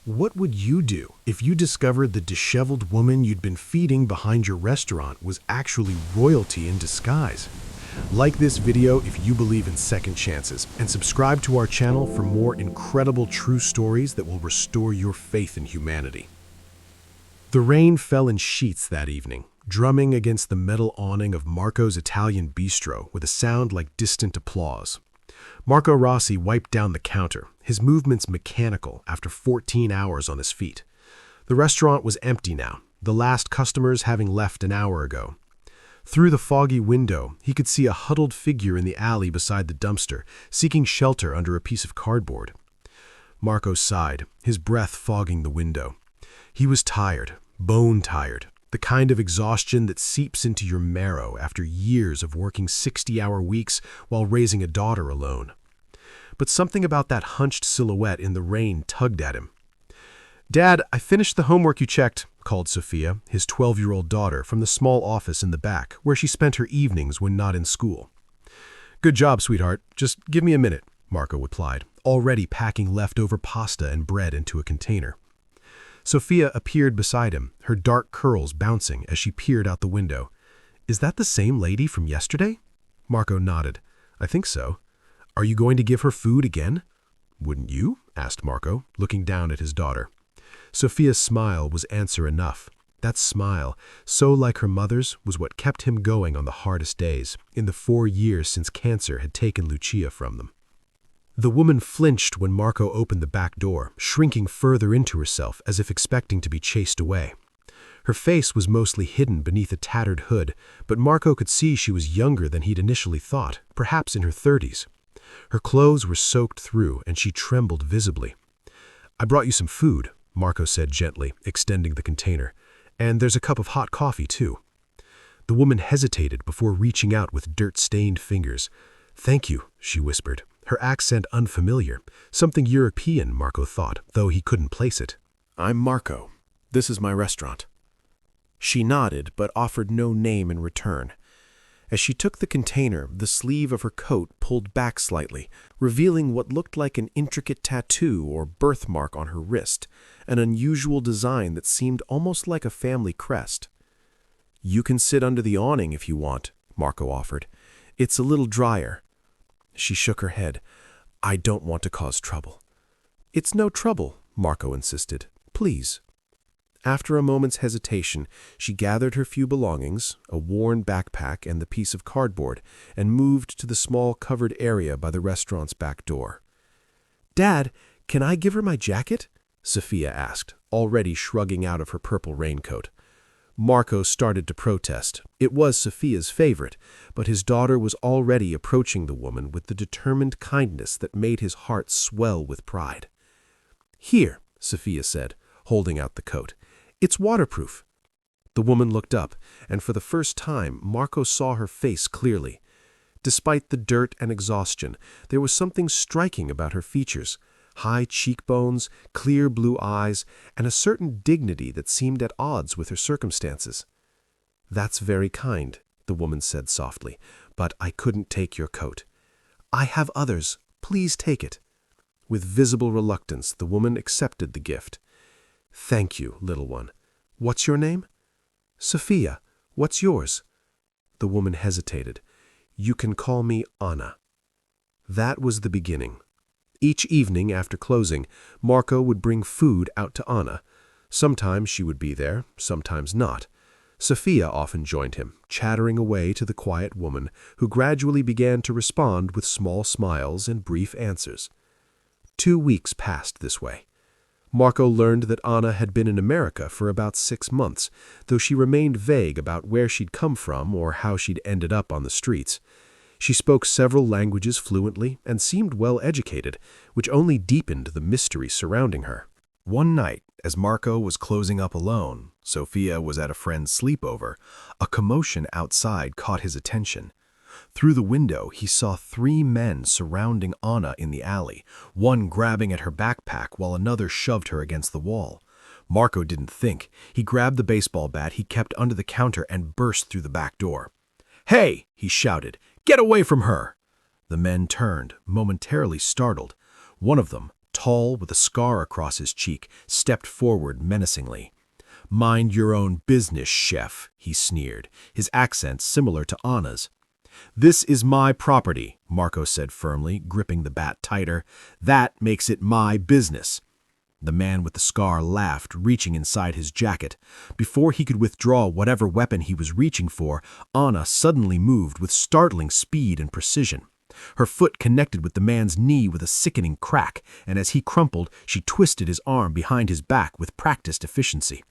What would you do if you discovered the disheveled woman you'd been feeding behind your restaurant was actually royalty in disguise? Like this video if you believe in second chances, and subscribe to our channel for more incredible true stories that will restore your faith in humanity. The rain fell in sheets that evening, drumming against the metal awning of Marco's Italian bistro with a sound like distant applause. Marco Rossi wiped down the counter, his movements mechanical after 14 hours on his feet. The restaurant was empty now, the last customers having left an hour ago. Through the foggy window, he could see a huddled figure in the alley beside the dumpster, seeking shelter under a piece of cardboard. Marco sighed, his breath fogging the window. He was tired, bone-tired, the kind of exhaustion that seeps into your marrow after years of working 60-hour weeks while raising a daughter alone. But something about that hunched silhouette in the rain tugged at him. "Dad, I finished the homework you checked," called Sophia, his 12-year-old daughter, from the small office in the back, where she spent her evenings when not in school. "Good job, sweetheart. Just give me a minute," Marco replied, already packing leftover pasta and bread into a container. Sophia appeared beside him, her dark curls bouncing as she peered out the window. "Is that the same lady from yesterday?" Marco nodded. "I think so. Are you going to give her food again?" "Wouldn't you?" asked Marco, looking down at his daughter. Sophia's smile was answer enough. That smile, so like her mother's, was what kept him going on the hardest days, in the 4 years since cancer had taken Lucia from them. The woman flinched when Marco opened the back door, shrinking further into herself as if expecting to be chased away. Her face was mostly hidden beneath a tattered hood, but Marco could see she was younger than he'd initially thought, perhaps in her 30s. Her clothes were soaked through, and she trembled visibly. "I brought you some food," Marco said gently, extending the container. "And there's a cup of hot coffee, too." The woman hesitated before reaching out with dirt-stained fingers. "Thank you," she whispered, her accent unfamiliar, something European, Marco thought, though he couldn't place it. "I'm Marco. This is my restaurant." She nodded, but offered no name in return. As she took the container, the sleeve of her coat pulled back slightly, revealing what looked like an intricate tattoo or birthmark on her wrist, an unusual design that seemed almost like a family crest. "You can sit under the awning if you want," Marco offered. "It's a little drier." She shook her head. "I don't want to cause trouble." "It's no trouble," Marco insisted. "Please." After a moment's hesitation, she gathered her few belongings, a worn backpack and the piece of cardboard, and moved to the small covered area by the restaurant's back door. "Dad, can I give her my jacket?" Sophia asked, already shrugging out of her purple raincoat. Marco started to protest. It was Sophia's favorite, but his daughter was already approaching the woman with the determined kindness that made his heart swell with pride. "Here," Sophia said, holding out the coat. "It's waterproof." The woman looked up, and for the first time, Marco saw her face clearly. Despite the dirt and exhaustion, there was something striking about her features. High cheekbones, clear blue eyes, and a certain dignity that seemed at odds with her circumstances. "That's very kind," the woman said softly, "but I couldn't take your coat." "I have others. Please take it." With visible reluctance, the woman accepted the gift. "Thank you, little one. What's your name?" "Sophia. What's yours?" The woman hesitated. "You can call me Anna." That was the beginning. Each evening after closing, Marco would bring food out to Anna. Sometimes she would be there, sometimes not. Sophia often joined him, chattering away to the quiet woman, who gradually began to respond with small smiles and brief answers. 2 weeks passed this way. Marco learned that Anna had been in America for about 6 months, though she remained vague about where she'd come from or how she'd ended up on the streets. She spoke several languages fluently and seemed well educated, which only deepened the mystery surrounding her. One night, as Marco was closing up alone, Sophia was at a friend's sleepover, a commotion outside caught his attention. Through the window, he saw 3 men surrounding Anna in the alley, one grabbing at her backpack while another shoved her against the wall. Marco didn't think. He grabbed the baseball bat he kept under the counter and burst through the back door. "Hey!" he shouted. "Get away from her!" The men turned, momentarily startled. One of them, tall with a scar across his cheek, stepped forward menacingly. "Mind your own business, chef," he sneered, his accent similar to Anna's. "This is my property," Marco said firmly, gripping the bat tighter. "That makes it my business." The man with the scar laughed, reaching inside his jacket. Before he could withdraw whatever weapon he was reaching for, Anna suddenly moved with startling speed and precision. Her foot connected with the man's knee with a sickening crack, and as he crumpled, she twisted his arm behind his back with practiced efficiency.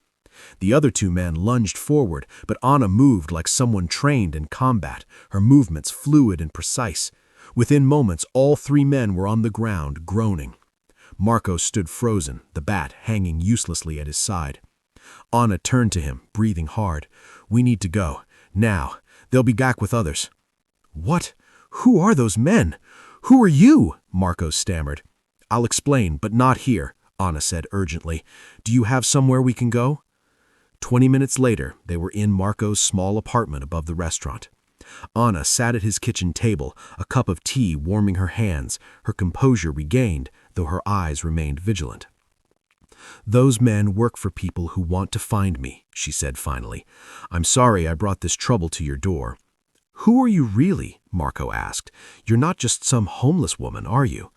The other two men lunged forward, but Anna moved like someone trained in combat, her movements fluid and precise. Within moments, all three men were on the ground, groaning. Marco stood frozen, the bat hanging uselessly at his side. Anna turned to him, breathing hard. "We need to go. Now. They'll be back with others." "What? Who are those men? Who are you?" Marco stammered. "I'll explain, but not here," Anna said urgently. "Do you have somewhere we can go?" 20 minutes later, they were in Marco's small apartment above the restaurant. Anna sat at his kitchen table, a cup of tea warming her hands, her composure regained, though her eyes remained vigilant. "Those men work for people who want to find me," she said finally. "I'm sorry I brought this trouble to your door." "Who are you really?" Marco asked. "You're not just some homeless woman, are you?"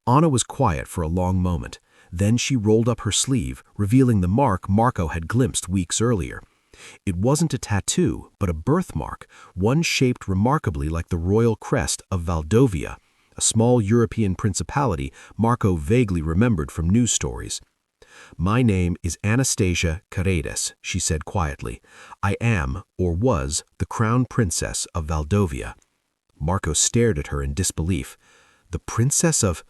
Anna was quiet for a long moment. Then she rolled up her sleeve, revealing the mark Marco had glimpsed weeks earlier. It wasn't a tattoo, but a birthmark, one shaped remarkably like the royal crest of Valdovia, a small European principality Marco vaguely remembered from news stories. "My name is Anastasia Karedes," she said quietly. "I am, or was, the crown princess of Valdovia." Marco stared at her in disbelief. "The princess of...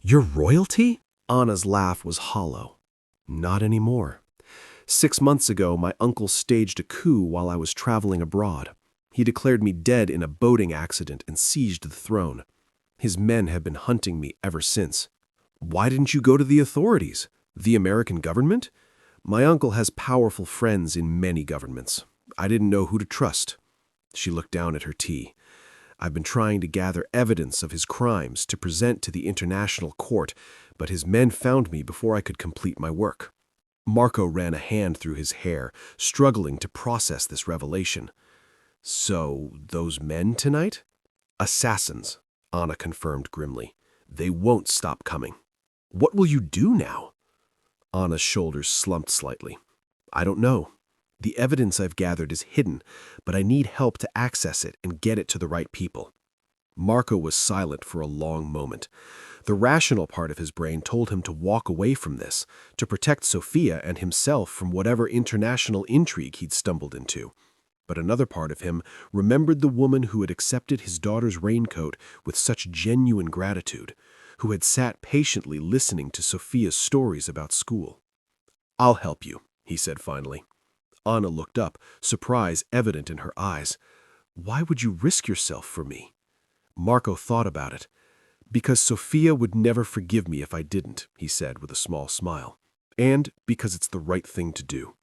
your royalty?" Anna's laugh was hollow. "Not anymore. 6 months ago, my uncle staged a coup while I was traveling abroad. He declared me dead in a boating accident and seized the throne. His men have been hunting me ever since." "Why didn't you go to the authorities? The American government?" "My uncle has powerful friends in many governments. I didn't know who to trust." She looked down at her tea. "I've been trying to gather evidence of his crimes to present to the international court, but his men found me before I could complete my work." Marco ran a hand through his hair, struggling to process this revelation. "So, those men tonight?" "Assassins," Anna confirmed grimly. "They won't stop coming." "What will you do now?" Anna's shoulders slumped slightly. "I don't know. The evidence I've gathered is hidden, but I need help to access it and get it to the right people." Marco was silent for a long moment. The rational part of his brain told him to walk away from this, to protect Sophia and himself from whatever international intrigue he'd stumbled into. But another part of him remembered the woman who had accepted his daughter's raincoat with such genuine gratitude, who had sat patiently listening to Sophia's stories about school. "I'll help you," he said finally. Anna looked up, surprise evident in her eyes. "Why would you risk yourself for me?" Marco thought about it. "Because Sophia would never forgive me if I didn't," he said with a small smile. "And because it's the right thing to do."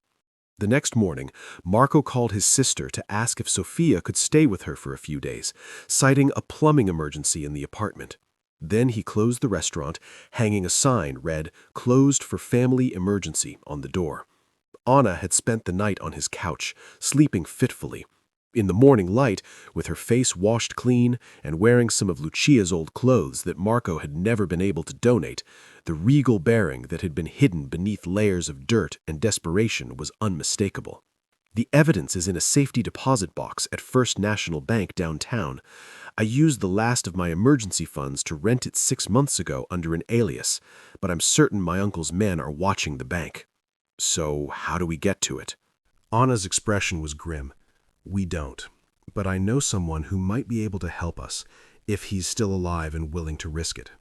The next morning, Marco called his sister to ask if Sophia could stay with her for a few days, citing a plumbing emergency in the apartment. Then he closed the restaurant, hanging a sign read, "Closed for family emergency," on the door. Anna had spent the night on his couch, sleeping fitfully. In the morning light, with her face washed clean and wearing some of Lucia's old clothes that Marco had never been able to donate, the regal bearing that had been hidden beneath layers of dirt and desperation was unmistakable. "The evidence is in a safety deposit box at First National Bank downtown. I used the last of my emergency funds to rent it 6 months ago under an alias, but I'm certain my uncle's men are watching the bank." "So how do we get to it?" Anna's expression was grim. "We don't, but I know someone who might be able to help us, if he's still alive and willing to risk it."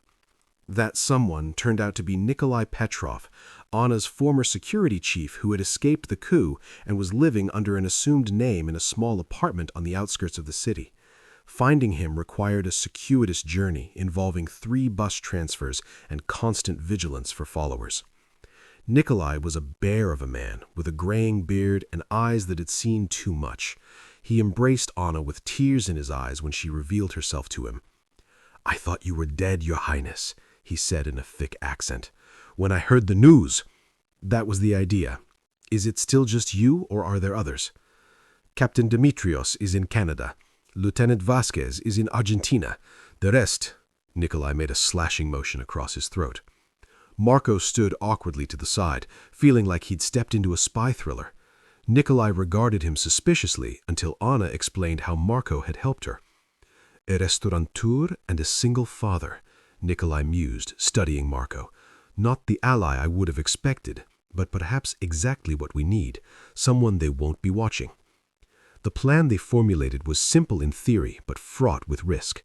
That someone turned out to be Nikolai Petrov, Anna's former security chief who had escaped the coup and was living under an assumed name in a small apartment on the outskirts of the city. Finding him required a circuitous journey involving 3 bus transfers and constant vigilance for followers. Nikolai was a bear of a man, with a graying beard and eyes that had seen too much. He embraced Anna with tears in his eyes when she revealed herself to him. "I thought you were dead, Your Highness," he said in a thick accent. "When I heard the news." "That was the idea. Is it still just you, or are there others?" "Captain Dimitrios is in Canada. Lieutenant Vasquez is in Argentina. The rest—" Nikolai made a slashing motion across his throat. Marco stood awkwardly to the side, feeling like he'd stepped into a spy thriller. Nikolai regarded him suspiciously until Anna explained how Marco had helped her. "A restaurateur and a single father," Nikolai mused, studying Marco. "Not the ally I would have expected, but perhaps exactly what we need, someone they won't be watching." The plan they formulated was simple in theory, but fraught with risk.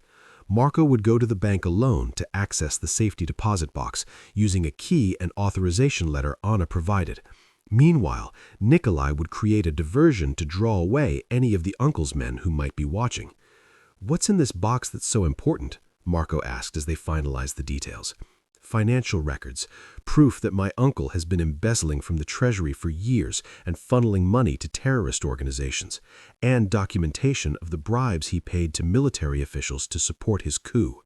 Marco would go to the bank alone to access the safety deposit box, using a key and authorization letter Anna provided. Meanwhile, Nikolai would create a diversion to draw away any of the uncle's men who might be watching. "What's in this box that's so important?" Marco asked as they finalized the details. "Financial records, proof that my uncle has been embezzling from the treasury for years and funneling money to terrorist organizations, and documentation of the bribes he paid to military officials to support his coup."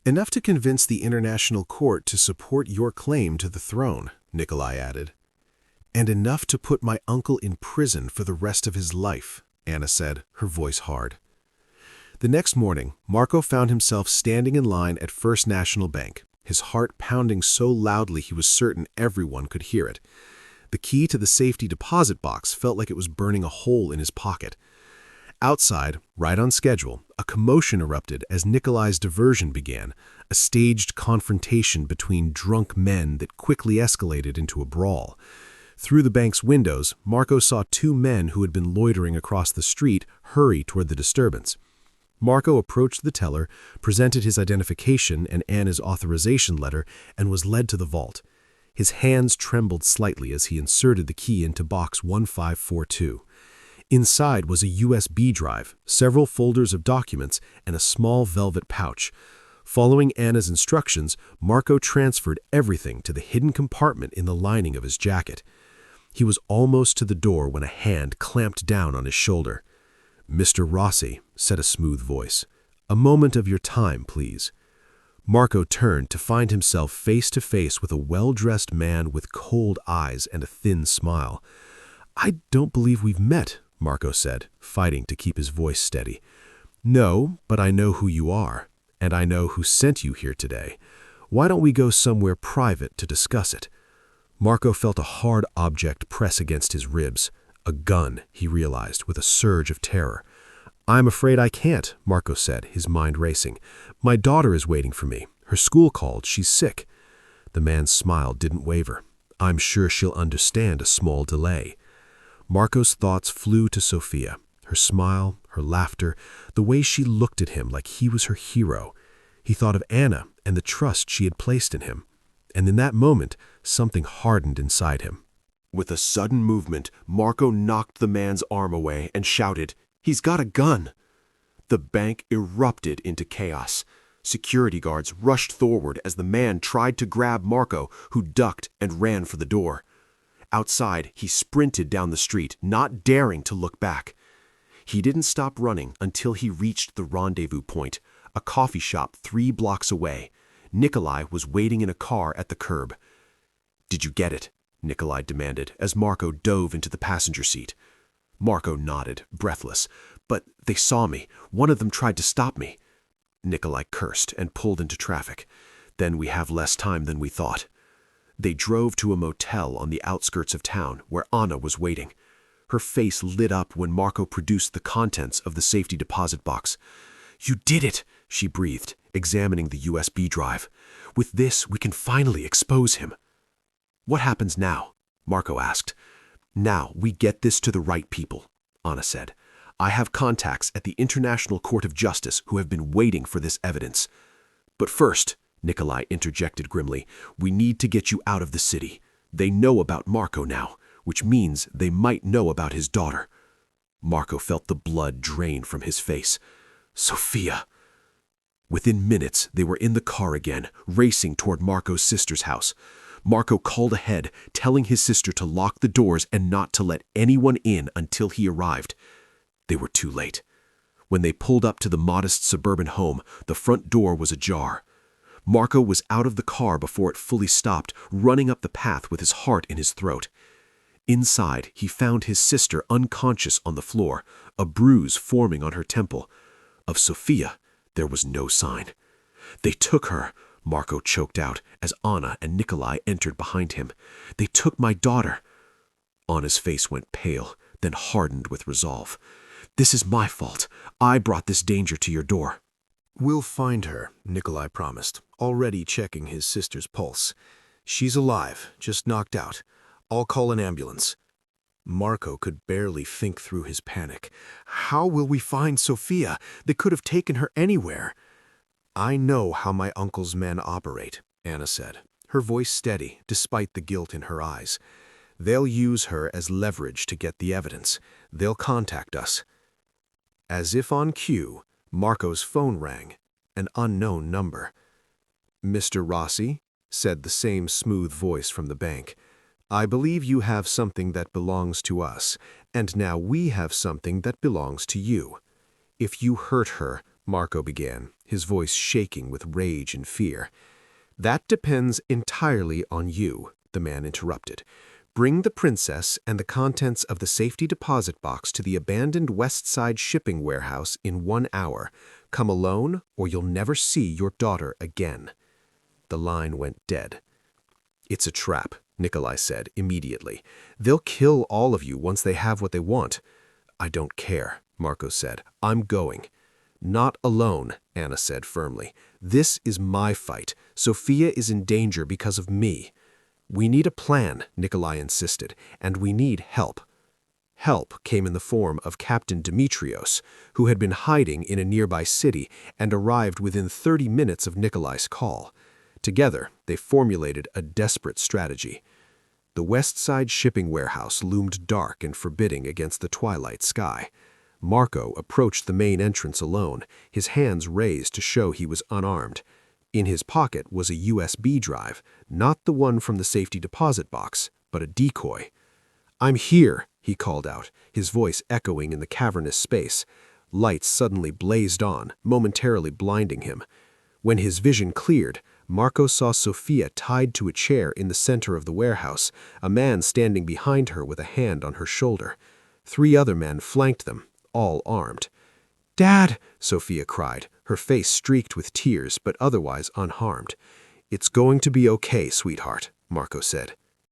"Enough to convince the international court to support your claim to the throne," Nikolai added. "And enough to put my uncle in prison for the rest of his life," Anna said, her voice hard. The next morning, Marco found himself standing in line at First National Bank, his heart pounding so loudly he was certain everyone could hear it. The key to the safety deposit box felt like it was burning a hole in his pocket. Outside, right on schedule, a commotion erupted as Nikolai's diversion began, a staged confrontation between drunk men that quickly escalated into a brawl. Through the bank's windows, Marco saw two men who had been loitering across the street hurry toward the disturbance. Marco approached the teller, presented his identification and Anna's authorization letter, and was led to the vault. His hands trembled slightly as he inserted the key into box 1542. Inside was a USB drive, several folders of documents, and a small velvet pouch. Following Anna's instructions, Marco transferred everything to the hidden compartment in the lining of his jacket. He was almost to the door when a hand clamped down on his shoulder. "Mr. Rossi," said a smooth voice, "a moment of your time, please." Marco turned to find himself face to face with a well-dressed man with cold eyes and a thin smile. "I don't believe we've met," Marco said, fighting to keep his voice steady. "No, but I know who you are, and I know who sent you here today. Why don't we go somewhere private to discuss it?" Marco felt a hard object press against his ribs. A gun, he realized, with a surge of terror. "I'm afraid I can't," Marco said, his mind racing. "My daughter is waiting for me. Her school called. She's sick." The man's smile didn't waver. "I'm sure she'll understand a small delay." Marco's thoughts flew to Sophia. Her smile, her laughter, the way she looked at him like he was her hero. He thought of Anna and the trust she had placed in him. And in that moment, something hardened inside him. With a sudden movement, Marco knocked the man's arm away and shouted, "He's got a gun!" The bank erupted into chaos. Security guards rushed forward as the man tried to grab Marco, who ducked and ran for the door. Outside, he sprinted down the street, not daring to look back. He didn't stop running until he reached the rendezvous point, a coffee shop 3 blocks away. Nikolai was waiting in a car at the curb. "Did you get it?" Nikolai demanded as Marco dove into the passenger seat. Marco nodded, breathless. "But they saw me. One of them tried to stop me." Nikolai cursed and pulled into traffic. "Then we have less time than we thought." They drove to a motel on the outskirts of town where Anna was waiting. Her face lit up when Marco produced the contents of the safety deposit box. "You did it," she breathed, examining the USB drive. "With this, we can finally expose him." "What happens now?" Marco asked. "Now we get this to the right people," Anna said. "I have contacts at the International Court of Justice who have been waiting for this evidence. But first," Nikolai interjected grimly, "we need to get you out of the city. They know about Marco now, which means they might know about his daughter." Marco felt the blood drain from his face. "Sophia!" Within minutes, they were in the car again, racing toward Marco's sister's house. Marco called ahead, telling his sister to lock the doors and not to let anyone in until he arrived. They were too late. When they pulled up to the modest suburban home, the front door was ajar. Marco was out of the car before it fully stopped, running up the path with his heart in his throat. Inside, he found his sister unconscious on the floor, a bruise forming on her temple. Of Sophia, there was no sign. "They took her," Marco choked out as Anna and Nikolai entered behind him. "They took my daughter." Anna's face went pale, then hardened with resolve. "This is my fault. I brought this danger to your door." "We'll find her," Nikolai promised, already checking his sister's pulse. "She's alive, just knocked out. I'll call an ambulance." Marco could barely think through his panic. "How will we find Sophia? They could have taken her anywhere." "I know how my uncle's men operate," Anna said, her voice steady despite the guilt in her eyes. "They'll use her as leverage to get the evidence. They'll contact us." As if on cue, Marco's phone rang, an unknown number. "Mr. Rossi," said the same smooth voice from the bank, "I believe you have something that belongs to us, and now we have something that belongs to you. If you hurt her," Marco began, his voice shaking with rage and fear. "That depends entirely on you," the man interrupted. "Bring the princess and the contents of the safety deposit box to the abandoned West Side shipping warehouse in 1 hour. Come alone, or you'll never see your daughter again." The line went dead. "It's a trap," Nikolai said immediately. "They'll kill all of you once they have what they want." "I don't care," Marco said. "I'm going." "Not alone," Anna said firmly. "This is my fight. Sophia is in danger because of me." "We need a plan," Nikolai insisted, "and we need help." Help came in the form of Captain Dimitrios, who had been hiding in a nearby city and arrived within 30 minutes of Nikolai's call. Together, they formulated a desperate strategy. The West Side shipping warehouse loomed dark and forbidding against the twilight sky. Marco approached the main entrance alone, his hands raised to show he was unarmed. In his pocket was a USB drive, not the one from the safety deposit box, but a decoy. "I'm here," he called out, his voice echoing in the cavernous space. Lights suddenly blazed on, momentarily blinding him. When his vision cleared, Marco saw Sophia tied to a chair in the center of the warehouse, a man standing behind her with a hand on her shoulder. 3 other men flanked them, all armed. "Dad!" Sophia cried, her face streaked with tears but otherwise unharmed. "It's going to be okay, sweetheart," Marco said.